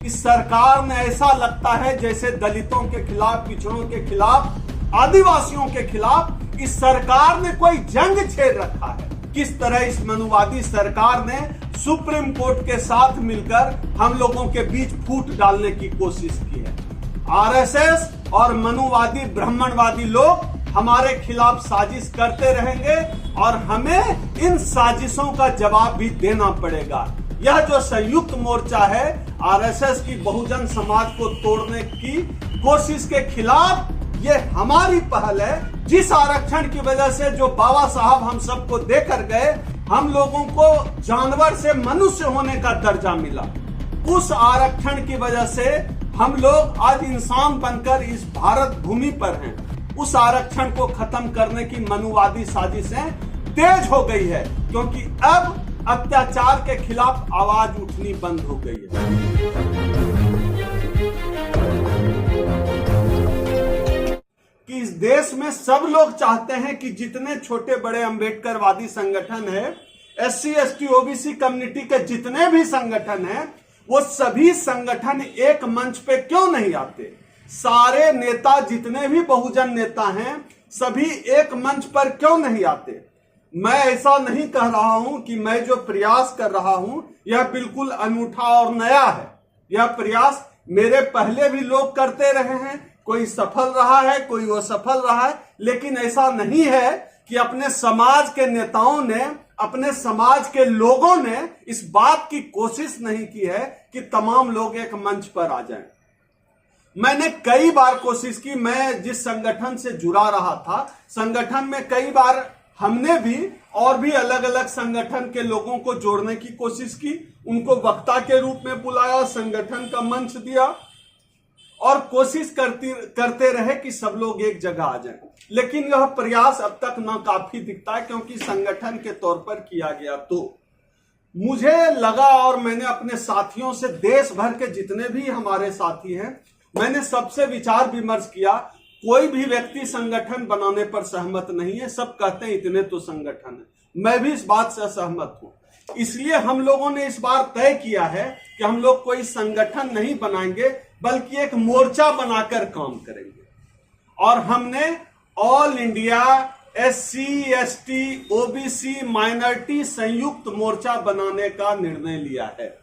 इस सरकार ने ऐसा लगता है जैसे दलितों के खिलाफ, पिछड़ों के खिलाफ, आदिवासियों के खिलाफ इस सरकार ने कोई जंग छेड़ रखा है। किस तरह इस मनुवादी सरकार ने सुप्रीम कोर्ट के साथ मिलकर हम लोगों के बीच फूट डालने की कोशिश की है। आरएसएस और मनुवादी ब्राह्मणवादी लोग हमारे खिलाफ साजिश करते रहेंगे और हमें इन साजिशों का जवाब भी देना पड़ेगा। यह जो संयुक्त मोर्चा है आरएसएस की बहुजन समाज को तोड़ने की कोशिश के खिलाफ, ये हमारी पहल है। जिस आरक्षण की वजह से जो बाबा साहब हम सबको देकर गए, हम लोगों को जानवर से मनुष्य होने का दर्जा मिला, उस आरक्षण की वजह से हम लोग आज इंसान बनकर इस भारत भूमि पर हैं। उस आरक्षण को खत्म करने की मनुवादी साजिशें तेज हो गई है, क्योंकि अब अत्याचार के खिलाफ आवाज उठनी बंद हो गई है। कि इस देश में सब लोग चाहते हैं कि जितने छोटे बड़े अंबेडकरवादी संगठन है, एससी एसटी ओबीसी कम्युनिटी के जितने भी संगठन हैं, वो सभी संगठन एक मंच पे क्यों नहीं आते? सारे नेता जितने भी बहुजन नेता हैं, सभी एक मंच पर क्यों नहीं आते? मैं ऐसा नहीं कह रहा हूं कि मैं जो प्रयास कर रहा हूं यह बिल्कुल अनूठा और नया है। यह प्रयास मेरे पहले भी लोग करते रहे हैं, कोई सफल रहा है, कोई असफल रहा है, लेकिन ऐसा नहीं है कि अपने समाज के नेताओं ने, अपने समाज के लोगों ने इस बात की कोशिश नहीं की है कि तमाम लोग एक मंच पर आ जाएं। मैंने कई बार कोशिश की, मैं जिस संगठन से जुड़ा रहा था, संगठन में कई बार हमने भी और भी अलग अलग संगठन के लोगों को जोड़ने की कोशिश की, उनको वक्ता के रूप में बुलाया, संगठन का मंच दिया और कोशिश करते रहे कि सब लोग एक जगह आ जाएं। लेकिन यह प्रयास अब तक नाकाफी दिखता है, क्योंकि संगठन के तौर पर किया गया। तो मुझे लगा और मैंने अपने साथियों से, देश भर के जितने भी हमारे साथी हैं, मैंने सबसे विचार विमर्श किया। कोई भी व्यक्ति संगठन बनाने पर सहमत नहीं है, सब कहते हैं इतने तो संगठन है। मैं भी इस बात से सहमत हूं। इसलिए हम लोगों ने इस बार तय किया है कि हम लोग कोई संगठन नहीं बनाएंगे, बल्कि एक मोर्चा बनाकर काम करेंगे। और हमने all India SC ST OBC minority संयुक्त मोर्चा बनाने का निर्णय लिया है।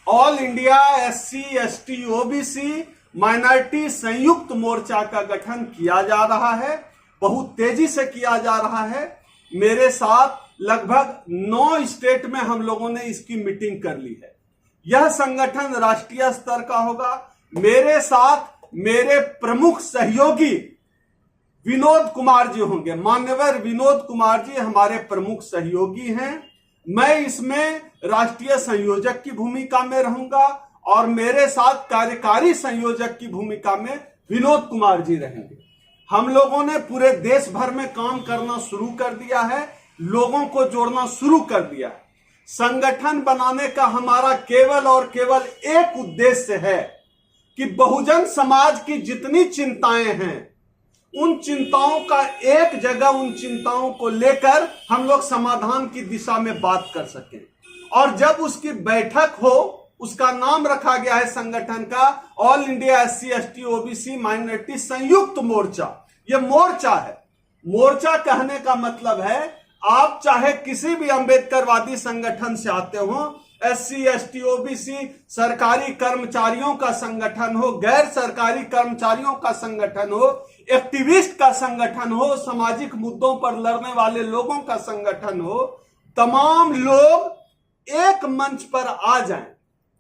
All India SC ST OBC minority संयुक्त मोर्चा का गठन किया जा रहा है, बहुत तेजी से किया जा रहा है। मेरे साथ लगभग 9 स्टेट में हम लोगों ने इसकी मीटिंग कर ली है। यह संगठन राष्ट्रीय स्तर का होगा। मेरे साथ मेरे प्रमुख सहयोगी विनोद कुमार जी होंगे। मान्यवर विनोद कुमार जी हमारे प्रमुख सहयोगी हैं। मैं इसमें राष्ट्रीय संयोजक की भूमिका में रहूंगा और मेरे साथ कार्यकारी संयोजक की भूमिका में विनोद कुमार जी रहेंगे। हम लोगों ने पूरे देश भर में काम करना शुरू कर दिया है, लोगों को जोड़ना शुरू कर दिया है। संगठन बनाने का हमारा केवल और केवल एक उद्देश्य है कि बहुजन समाज की जितनी चिंताएं हैं, उन चिंताओं का एक जगह, उन चिंताओं को लेकर हम लोग समाधान की दिशा में बात कर सकें। और जब उसकी बैठक हो, उसका नाम रखा गया है संगठन का all India SC ST OBC minority संयुक्त मोर्चा। यह मोर्चा है। मोर्चा कहने का मतलब है, आप चाहे किसी भी अंबेडकरवादी संगठन से आते हो, एससी एसटी ओबीसी सरकारी कर्मचारियों का संगठन हो, गैर सरकारी कर्मचारियों का संगठन हो, एक्टिविस्ट का संगठन हो, सामाजिक मुद्दों पर लड़ने वाले लोगों का संगठन हो, तमाम लोग एक मंच पर आ जाएं।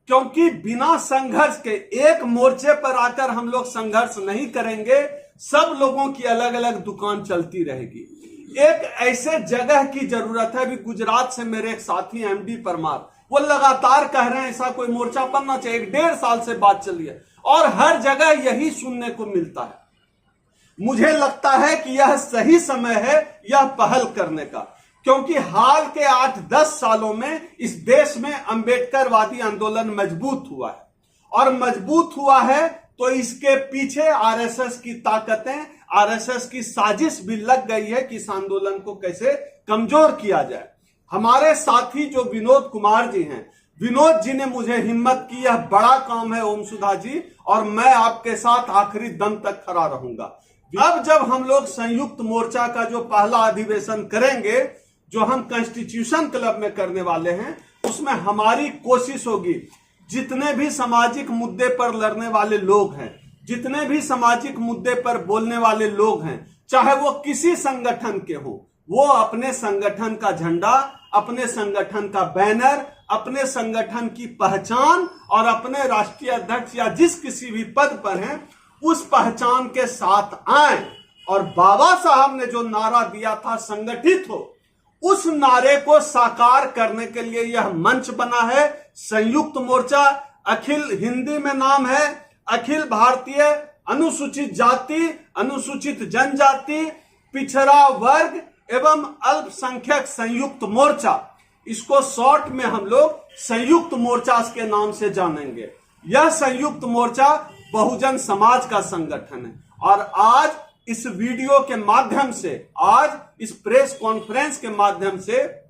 क्योंकि बिना संघर्ष के एक मोर्चे पर आकर हम लोग संघर्ष नहीं करेंगे। सब लोगों की अलग अलग दुकान चलती रहेगी। एक ऐसे जगह की जरूरत है। अभी गुजरात से मेरे एक साथी एमडी परमार, वो लगातार कह रहे हैं ऐसा कोई मोर्चा बनना चाहिए। 1.5 साल से बात चली है और हर जगह यही सुनने को मिलता है। मुझे लगता है कि यह सही समय है यह पहल करने का, क्योंकि हाल के 8-10 सालों में इस देश में अंबेडकरवादी आंदोलन मजबूत हुआ है। और मजबूत हुआ है तो इसके पीछे आरएसएस की ताकतें, आरएसएस की साजिश भी लग गई है कि इस आंदोलन को कैसे कमजोर किया जाए। हमारे साथी जो विनोद कुमार जी हैं, विनोद जी ने मुझे हिम्मत की, यह बड़ा काम है ओम सुधा जी, और मैं आपके साथ आखिरी दम तक खड़ा रहूंगा। अब जब हम लोग संयुक्त मोर्चा का जो पहला अधिवेशन करेंगे, जो हम कॉन्स्टिट्यूशन क्लब में करने वाले हैं, उसमें हमारी कोशिश होगी जितने भी सामाजिक मुद्दे पर लड़ने वाले लोग हैं, जितने भी सामाजिक मुद्दे पर बोलने वाले लोग हैं, चाहे वो किसी संगठन के हो, वो अपने संगठन का झंडा, अपने संगठन का बैनर, अपने संगठन की पहचान और अपने राष्ट्रीय अध्यक्ष या जिस किसी भी पद पर हैं उस पहचान के साथ आए। और बाबा साहब ने जो नारा दिया था संगठित हो, उस नारे को साकार करने के लिए यह मंच बना है संयुक्त मोर्चा। अखिल, हिंदी में नाम है अखिल भारतीय अनुसूचित जाति, अनुसूचित जनजाति, पिछड़ा वर्ग एवं अल्पसंख्यक संयुक्त मोर्चा। इसको शॉर्ट में हम लोग संयुक्त मोर्चा के नाम से जानेंगे। यह संयुक्त मोर्चा बहुजन समाज का संगठन है। और आज इस वीडियो के माध्यम से, आज इस प्रेस कॉन्फ्रेंस के माध्यम से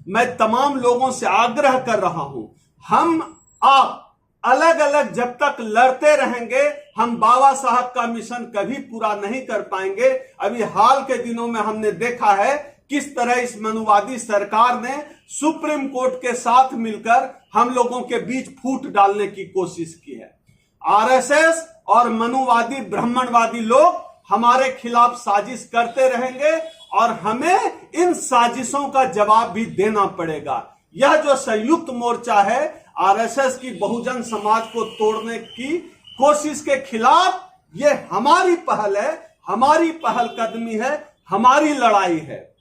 मैं तमाम लोगों से आग्रह कर रहा हूं, हम आप अलग अलग जब तक लड़ते रहेंगे, हम बाबा साहब का मिशन कभी पूरा नहीं कर पाएंगे। अभी हाल के दिनों में हमने देखा है किस तरह इस मनुवादी सरकार ने सुप्रीम कोर्ट के साथ मिलकर हम लोगों के बीच फूट डालने की कोशिश की है। आरएसएस और मनुवादी ब्राह्मणवादी लोग हमारे खिलाफ साजिश करते रहेंगे और हमें इन साजिशों का जवाब भी देना पड़ेगा। यह जो संयुक्त मोर्चा है आरएसएस की बहुजन समाज को तोड़ने की कोशिश के खिलाफ, ये हमारी पहल है, हमारी पहल कदमी है, हमारी लड़ाई है।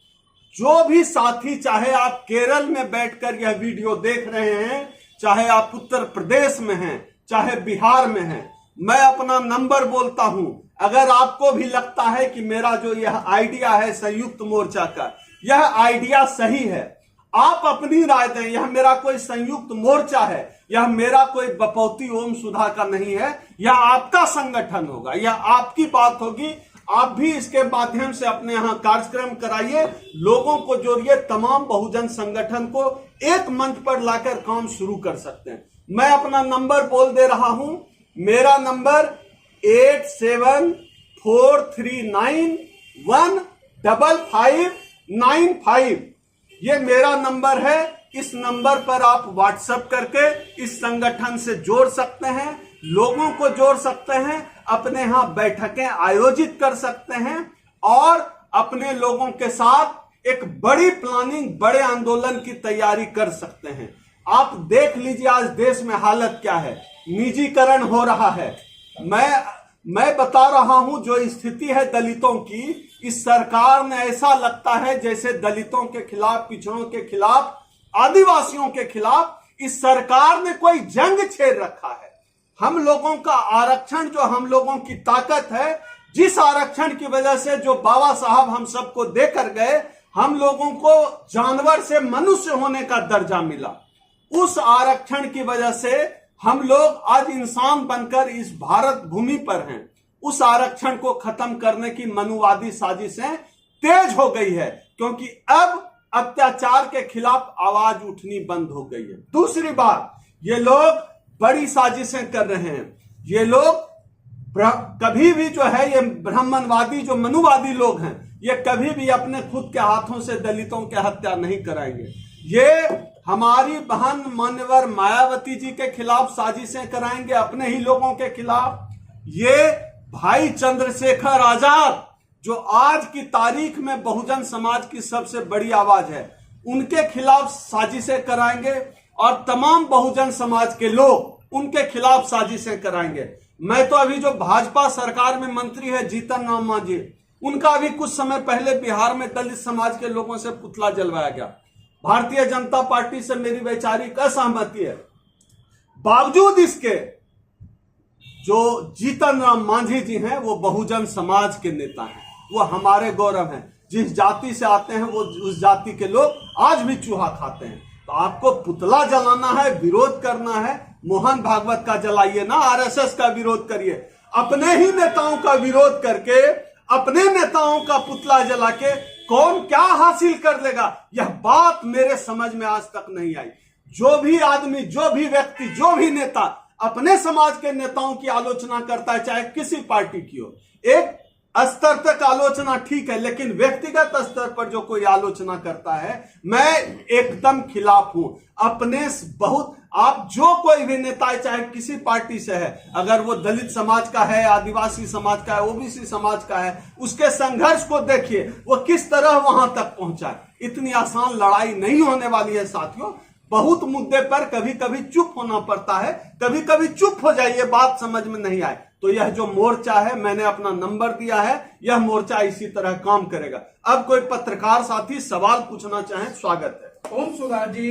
जो भी साथी, चाहे आप केरल में बैठकर यह वीडियो देख रहे हैं, चाहे आप उत्तर प्रदेश में हैं, चाहे बिहार में हैं, मैं अपना नंबर बोलता हूं। अगर आपको भी लगता है कि मेरा जो यह आइडिया है संयुक्त मोर्चा का, यह आइडिया सही है, आप अपनी राय दें। यह मेरा कोई संयुक्त मोर्चा है, यह मेरा कोई बपौती ओम सुधा का नहीं है, यह आपका संगठन होगा, यह आपकी बात होगी। आप भी इसके माध्यम से अपने यहां कार्यक्रम कराइए, लोगों को जोड़िए, तमाम बहुजन संगठन को एक मंच पर लाकर काम शुरू कर सकते हैं। मैं अपना नंबर बोल दे रहा हूं, मेरा नंबर 8743915595। ये मेरा नंबर है। इस नंबर पर आप व्हाट्सएप करके इस संगठन से जोड़ सकते हैं, लोगों को जोड़ सकते हैं, अपने यहां बैठकें आयोजित कर सकते हैं और अपने लोगों के साथ एक बड़ी प्लानिंग, बड़े आंदोलन की तैयारी कर सकते हैं। आप देख लीजिए आज देश में हालत क्या है, निजीकरण हो रहा है। मैं बता रहा हूं जो स्थिति है दलितों की, इस सरकार ने ऐसा लगता है जैसे दलितों के खिलाफ, पिछड़ों के खिलाफ, आदिवासियों के खिलाफ इस सरकार ने कोई जंग छेड़ रखा है। हम लोगों का आरक्षण, जो हम लोगों की ताकत है, जिस आरक्षण की वजह से जो बाबा साहब हम सबको देकर गए, हम लोगों को जानवर से मनुष्य होने का दर्जा मिला, उस आरक्षण की वजह से हम लोग आज इंसान बनकर इस भारत भूमि पर हैं। उस आरक्षण को खत्म करने की मनुवादी साजिशें तेज हो गई है, क्योंकि अब अत्याचार के खिलाफ आवाज उठनी बंद हो गई है। दूसरी बात, ये लोग बड़ी साजिशें कर रहे हैं। ये लोग कभी भी जो है, ये ब्राह्मणवादी जो मनुवादी लोग हैं, ये कभी भी अपने खुद के हाथों से दलितों के हत्या नहीं कराएंगे। ये हमारी बहन मान्यवर मायावती जी के खिलाफ साजिशें कराएंगे, अपने ही लोगों के खिलाफ। ये भाई चंद्रशेखर आजाद, जो आज की तारीख में बहुजन समाज की सबसे बड़ी आवाज है, उनके खिलाफ साजिशें कराएंगे और तमाम बहुजन समाज के लोग उनके खिलाफ साजिशें कराएंगे। मैं तो अभी जो भाजपा सरकार में मंत्री है जीतन राम मांझी, उनका अभी कुछ समय पहले बिहार में दलित समाज के लोगों से पुतला जलवाया गया। भारतीय जनता पार्टी से मेरी वैचारिक असहमति है, बावजूद इसके जो जीतन राम मांझी जी हैं वो बहुजन समाज के नेता हैं, वो हमारे गौरव हैं। जिस जाति से आते हैं वो उस जाति के लोग आज भी चूहा खाते हैं। तो आपको पुतला जलाना है, विरोध करना है, मोहन भागवत का जलाइए ना, आरएसएस का विरोध करिए। अपने ही नेताओं का विरोध करके, अपने नेताओं का पुतला जला के कौन क्या हासिल कर लेगा, यह बात मेरे समझ में आज तक नहीं आई। जो भी आदमी, जो भी व्यक्ति, जो भी नेता अपने समाज के नेताओं की आलोचना करता है, चाहे किसी पार्टी की हो, एक स्तर तक आलोचना ठीक है, लेकिन व्यक्तिगत स्तर पर जो कोई आलोचना करता है, मैं एकदम खिलाफ हूं। अपने बहुत आप जो कोई भी नेता है, चाहे किसी पार्टी से है, अगर वो दलित समाज का है, आदिवासी समाज का है, ओबीसी समाज का है, उसके संघर्ष को देखिए, वो किस तरह वहां तक पहुंचा है। इतनी आसान लड़ाई नहीं होने वाली है साथियों। बहुत मुद्दे पर कभी कभी चुप होना पड़ता है, कभी कभी चुप हो जाइए, बात समझ में नहीं आए तो यह जो मोर्चा है, मैंने अपना नंबर दिया है, यह मोर्चा इसी तरह काम करेगा। अब कोई पत्रकार साथी सवाल पूछना चाहें, स्वागत है। ओम सुधा जी।